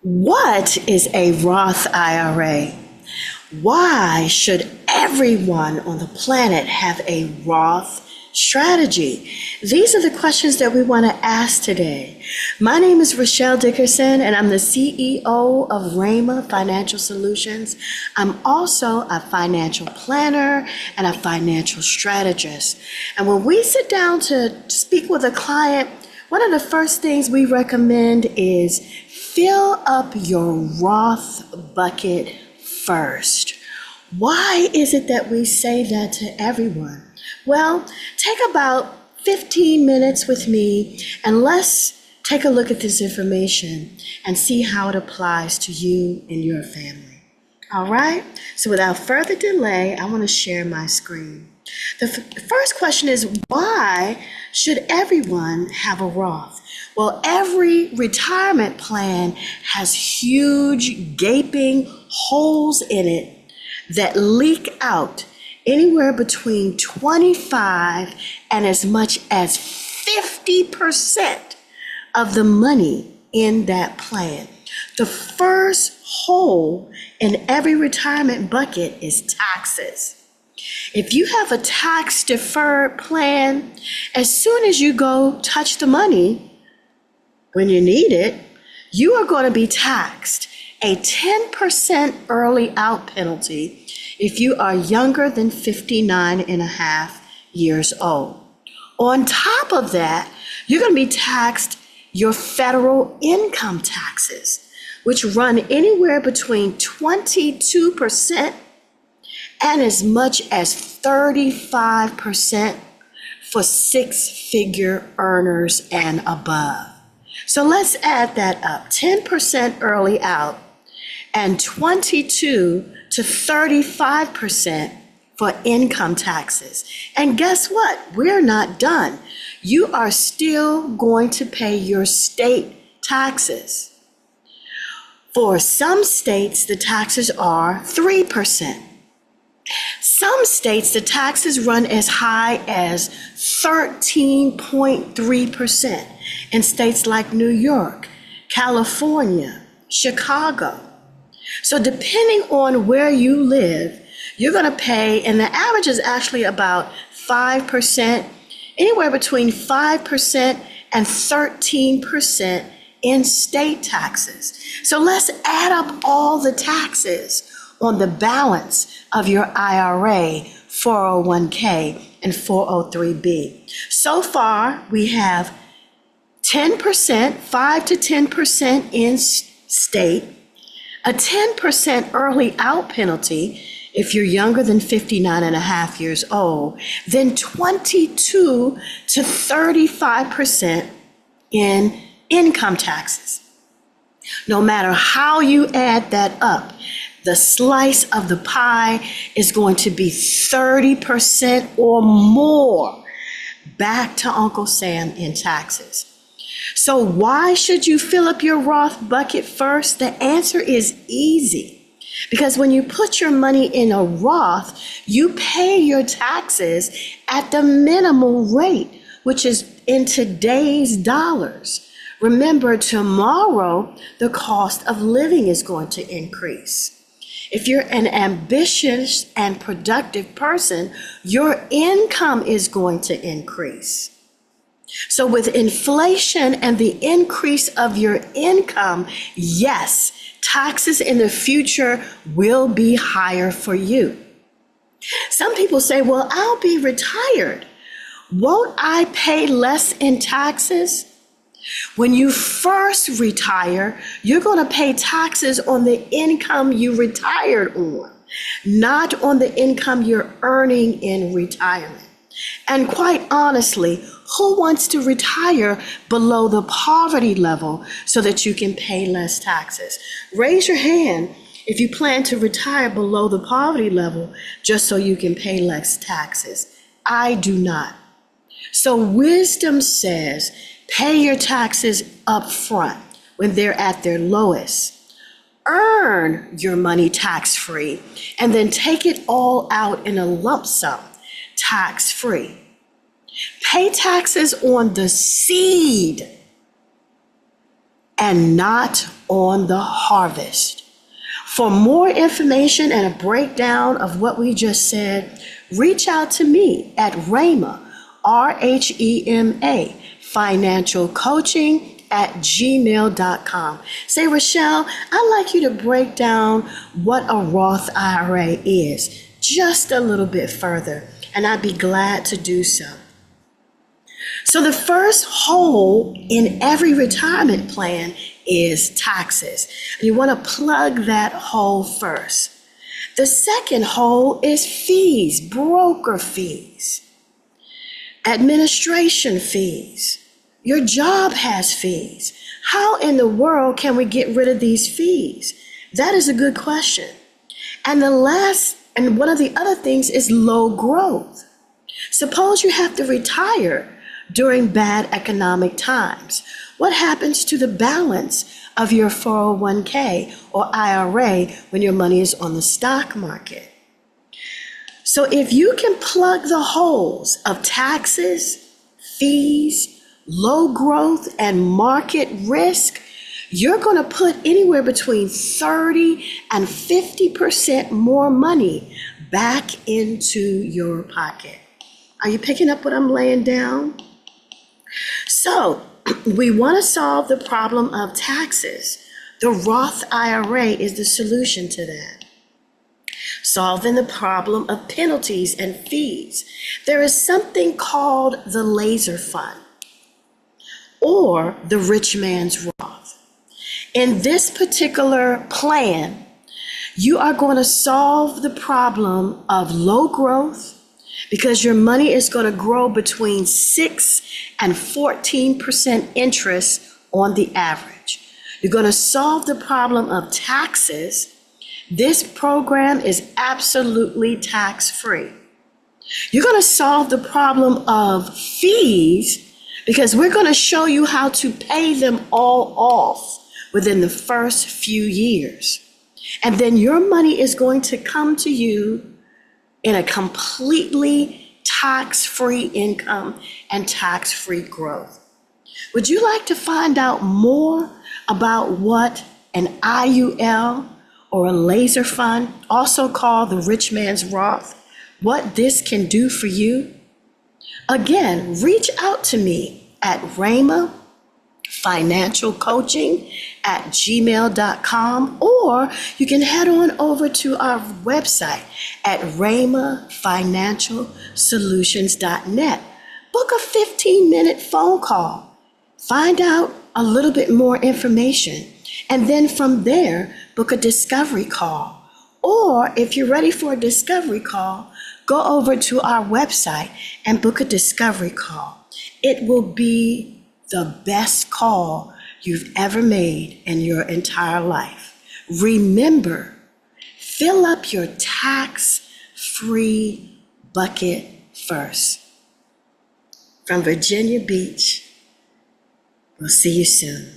What is a Roth IRA? Why should everyone on the planet have a Roth strategy? These are the questions that we want to ask today. My name is Richelle Dickerson, and I'm the CEO of Rama Financial Solutions. I'm also a financial planner and a financial strategist. And when we sit down to speak with a client, one of the first things we recommend is fill up your Roth bucket first. Why is it that we say that to everyone? Well, take about 15 minutes with me and let's take a look at this information and see how it applies to you and your family. All right? So without further delay, I want to share my screen. The first question is, why should everyone have a Roth? Well, every retirement plan has huge gaping holes in it that leak out anywhere between 25 and as much as 50% of the money in that plan. The first hole in every retirement bucket is taxes. If you have a tax deferred plan, as soon as you go touch the money, when you need it, you are going to be taxed a 10% early out penalty if you are younger than 59 and a half years old. On top of that, you're going to be taxed your federal income taxes, which run anywhere between 22% and as much as 35% for six-figure earners and above. So let's add that up. 10% early out and 22 to 35% for income taxes. And guess what? We're not done. You are still going to pay your state taxes. For some states, the taxes are 3%. Some states, the taxes run as high as 13.3% in states like New York, California, Chicago. So depending on where you live, you're going to pay, and the average is actually about 5%, anywhere between 5% and 13% in state taxes. So let's add up all the taxes on the balance of your IRA, 401k, and 403b. So far, we have 10%, 5 to 10% in state, a 10% early out penalty if you're younger than 59 and a half years old, then 22 to 35% in income taxes. No matter how you add that up, the slice of the pie is going to be 30% or more back to Uncle Sam in taxes. So why should you fill up your Roth bucket first? The answer is easy. Because when you put your money in a Roth, you pay your taxes at the minimum rate, which is in today's dollars. Remember, tomorrow, the cost of living is going to increase. If you're an ambitious and productive person, your income is going to increase. So with inflation and the increase of your income, yes, taxes in the future will be higher for you. Some people say, well, I'll be retired. Won't I pay less in taxes? When you first retire, you're going to pay taxes on the income you retired on, not on the income you're earning in retirement. And quite honestly, who wants to retire below the poverty level so that you can pay less taxes? Raise your hand if you plan to retire below the poverty level just so you can pay less taxes. I do not. So wisdom says, pay your taxes up front when they're at their lowest. Earn your money tax-free and then take it all out in a lump sum, tax-free. Pay taxes on the seed and not on the harvest. For more information and a breakdown of what we just said, reach out to me at Rhema, RHEMA, financial coaching at gmail.com. Say, Richelle, I'd like you to break down what a Roth IRA is just a little bit further, and I'd be glad to do so. So the first hole in every retirement plan is taxes. You want to plug that hole first. The second hole is fees, broker fees, administration fees. Your job has fees. How in the world can we get rid of these fees? That is a good question. And one of the other things is low growth. Suppose you have to retire during bad economic times. What happens to the balance of your 401k or IRA when your money is on the stock market? So if you can plug the holes of taxes, fees, low growth, and market risk, you're going to put anywhere between 30 and 50% more money back into your pocket. Are you picking up what I'm laying down? So we want to solve the problem of taxes. The Roth IRA is the solution to that. Solving the problem of penalties and fees. There is something called the laser fund or the rich man's Roth. In this particular plan, you are going to solve the problem of low growth, because your money is going to grow between 6 and 14% interest on the average. You're going to solve the problem of taxes. This program is absolutely tax-free. You're going to solve the problem of fees, because we're going to show you how to pay them all off within the first few years. And then your money is going to come to you in a completely tax-free income and tax-free growth. Would you like to find out more about what an IUL or a laser fund, also called the rich man's Roth, what this can do for you? Again, reach out to me at Rhema Financial Coaching at gmail.com, or you can head on over to our website at RhemaFinancialSolutions.net. Book a 15-minute phone call. Find out a little bit more information, and then from there, book a discovery call. Or if you're ready for a discovery call, go over to our website and book a discovery call. It will be the best call you've ever made in your entire life. Remember, fill up your tax-free bucket first. From Virginia Beach, we'll see you soon.